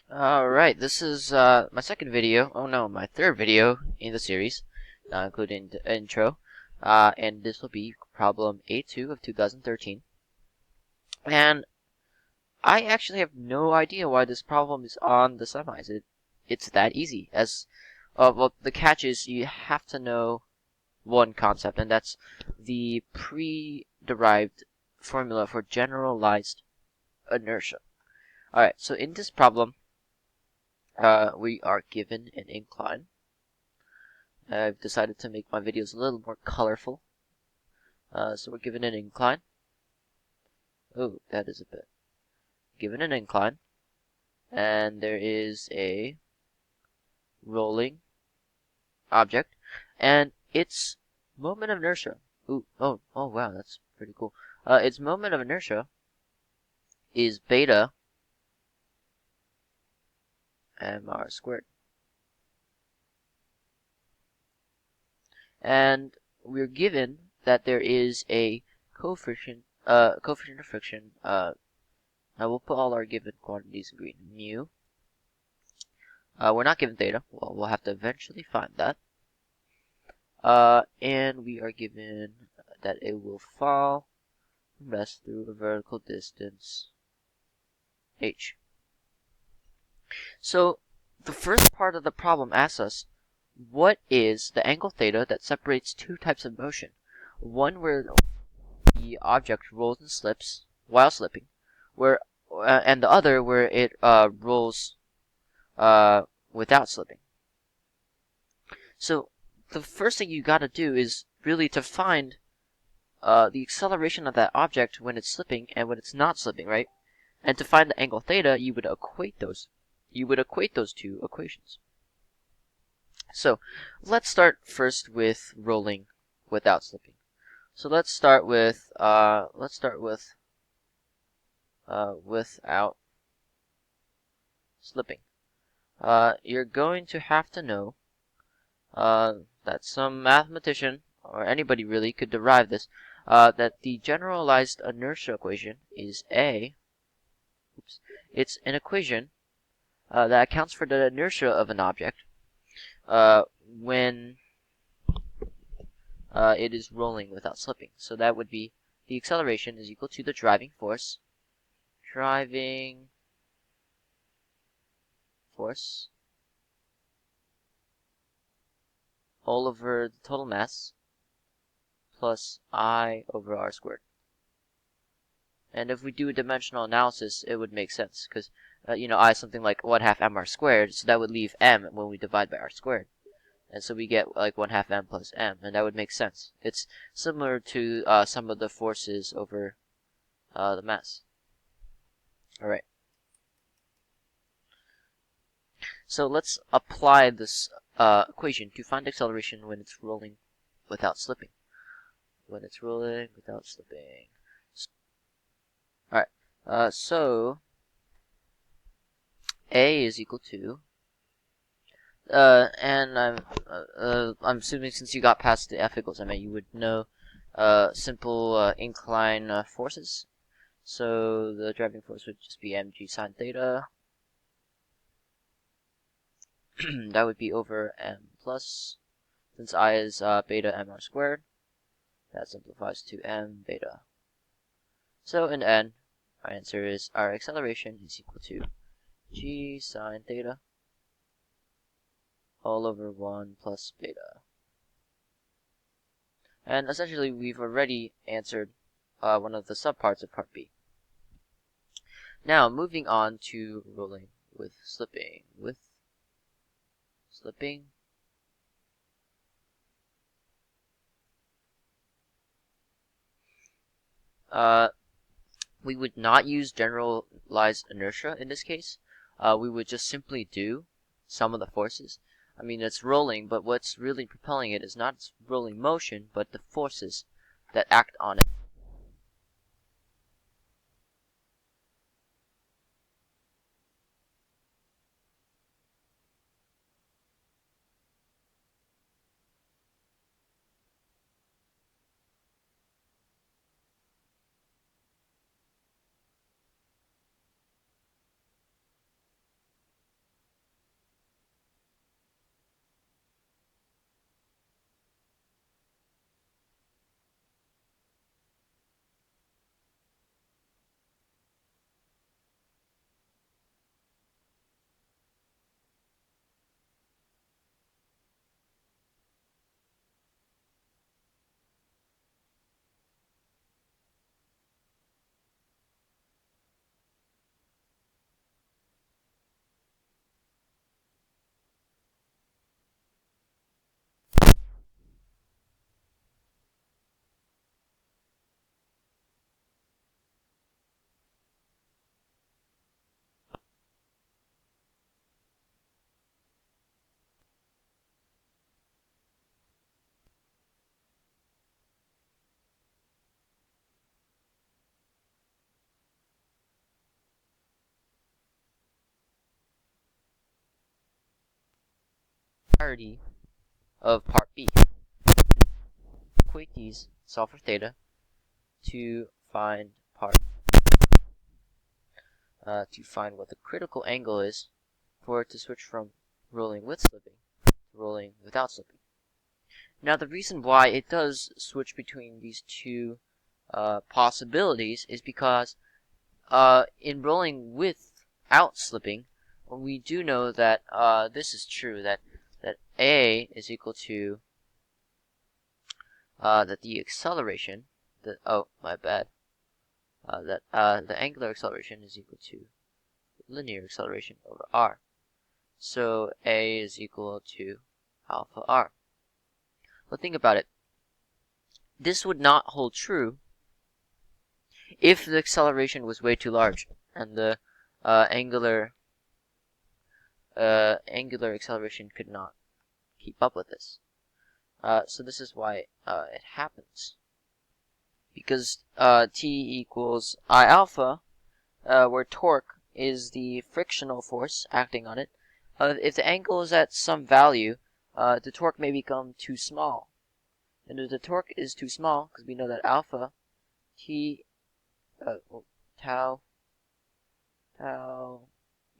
Alright, this is my second video. Oh no, my third video in the series, including the intro. And this will be problem A2 of 2013. And I actually have no idea why this problem is on the semis. It's that easy. Well, the catch is you have to know one concept, and that's the pre-derived formula for generalized inertia. Alright, so in this problem, we are given an incline. I've decided to make my videos a little more colorful. So we're given an incline. Oh, that is a bit. Given an incline. And there is a rolling object. And its moment of inertia. Oh wow, that's pretty cool. Its moment of inertia is beta mr squared. And we're given that there is a coefficient of friction. Now we'll put all our given quantities in green. Mu. We're not given theta. Well, we'll have to eventually find that. And we are given that it will fall and rest through a vertical distance h. So the first part of the problem asks us, what is the angle theta that separates two types of motion? One where the object rolls and slips while slipping, and the other where it rolls without slipping. So the first thing you gotta do is really to find the acceleration of that object when it's slipping and when it's not slipping, right? And to find the angle theta, you would equate those. You would equate those two equations. So let's start first with rolling without slipping. So let's start with without slipping. You're going to have to know that some mathematician or anybody really could derive this. That the generalized inertia equation is it's an equation that accounts for the inertia of an object when it is rolling without slipping. So that would be the acceleration is equal to the driving force all over the total mass plus I over r squared. And if we do a dimensional analysis, it would make sense because I is something like 1/2 mr squared, so that would leave m when we divide by r squared. And so we get like 1/2 m plus m, and that would make sense. It's similar to some of the forces over the mass. Alright. So let's apply this equation to find acceleration when it's rolling without slipping. When it's rolling without slipping. Alright. So A is equal to and I'm assuming since you got past the F equals ma, you would know simple incline forces. So the driving force would just be mg sine theta. That would be over m plus, since I is beta mr squared, that simplifies to m beta. So in the end, our answer is our acceleration is equal to g sine theta all over 1 plus beta. And essentially, we've already answered one of the subparts of part B. Now, moving on to rolling with slipping. We would not use generalized inertia in this case. We would just simply do sum of the forces. I mean, it's rolling, but what's really propelling it is not its rolling motion, but the forces that act on it. entirety of part B. Equate these, solve for theta, to find what the critical angle is for it to switch from rolling with slipping to rolling without slipping. Now, the reason why it does switch between these two possibilities is because in rolling without slipping, we do know that this is true, that A is equal to that the acceleration, that the angular acceleration is equal to linear acceleration over r. So A is equal to alpha r. But think about it. This would not hold true if the acceleration was way too large and the angular acceleration could not keep up with this. So this is why it happens. Because T equals I alpha, where torque is the frictional force acting on it. If the angle is at some value, the torque may become too small. And if the torque is too small, because we know that alpha, tau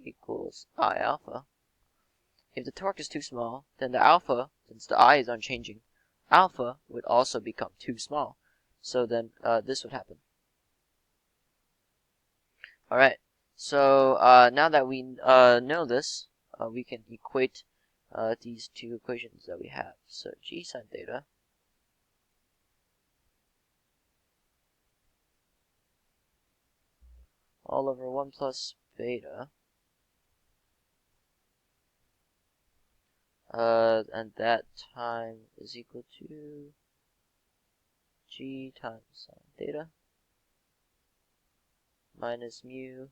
equals I alpha. If the torque is too small, then the alpha, since the I is unchanging, alpha would also become too small. So then this would happen. Alright, so now that we know this, we can equate these two equations that we have. So g sine theta all over 1 plus beta, and that time is equal to g times sine theta minus mu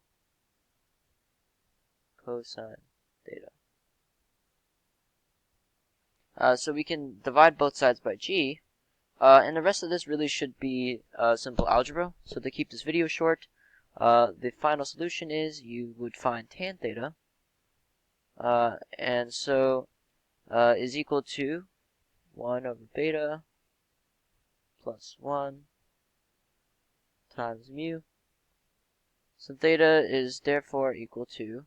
cosine theta. So we can divide both sides by g, and the rest of this really should be simple algebra. So to keep this video short, the final solution is you would find tan theta, and so is equal to 1 over beta plus 1 times mu. So theta is therefore equal to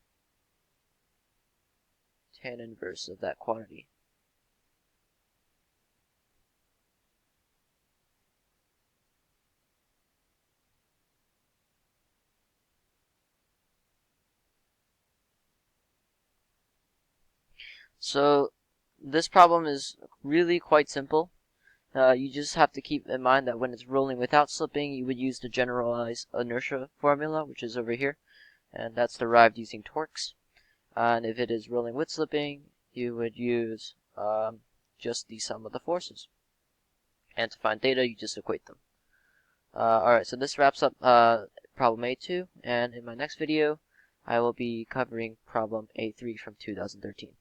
tan inverse of that quantity. So this problem is really quite simple. You just have to keep in mind that when it's rolling without slipping, you would use the generalized inertia formula, which is over here, and that's derived using torques. And if it is rolling with slipping, you would use just the sum of the forces. And to find theta, you just equate them. Alright, so this wraps up problem A2, and in my next video, I will be covering problem A3 from 2013.